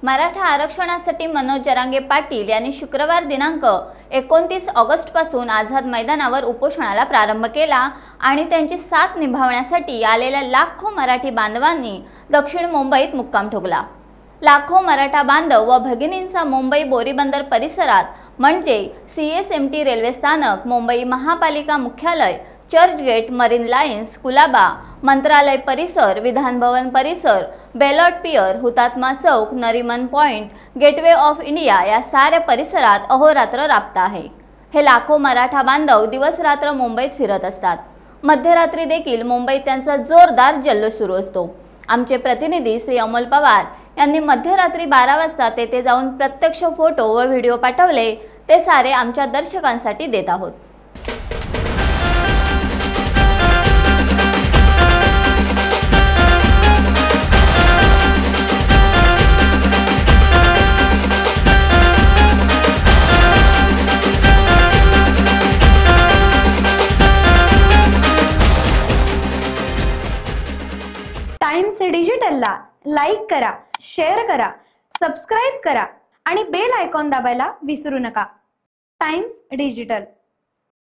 मराठा आरक्षणासाठी मनोज जरांगे पाटील यांनी शुक्रवार दिनांक 29 ऑगस्ट पासून आझाद मैदानावर उपोषणाला प्रारंभ केला आणि त्यांची साथ निभावण्यासाठी आलेल्या लाखो मराठी बांधवांनी दक्षिण मुंबईत मुक्काम ठोकला। लाखो मराठा बांधव व भगिनींचा मुंबई बोरीबंदर परिसरात म्हणजे CSMT रेल्वे स्थानक, मुंबई महापालिका मुख्यालय, चर्चगेट, मरीन लाईन्स, कुलाबा, मंत्रालय परिसर, विधान भवन परिसर, Ballard Pier, Hutatma Chowk, Nariman Point, Gateway of India या साऱ्या परिसरात अहोरात्र राबता आहे। हे लाखो मराठा बांधव दिवस रात्र मुंबईत फिरत असतात। मध्यरात्री देखील मुंबईत त्यांचा जोरदार जल्लोष सुरू असतो। आमचे प्रतिनिधी श्री अमोल पवार यांनी मध्यरात्री 12 वाजता तेथे जाऊन प्रत्यक्ष फोटो व व्हिडिओ पाठवले, ते सारे आमच्या दर्शकांसाठी देत आहोत। टाइम्स डिजिटलला लाईक करा, शेअर करा, सबस्क्राइब करा आणि बेल आयकॉन दाबायला विसरू नका। Times digital.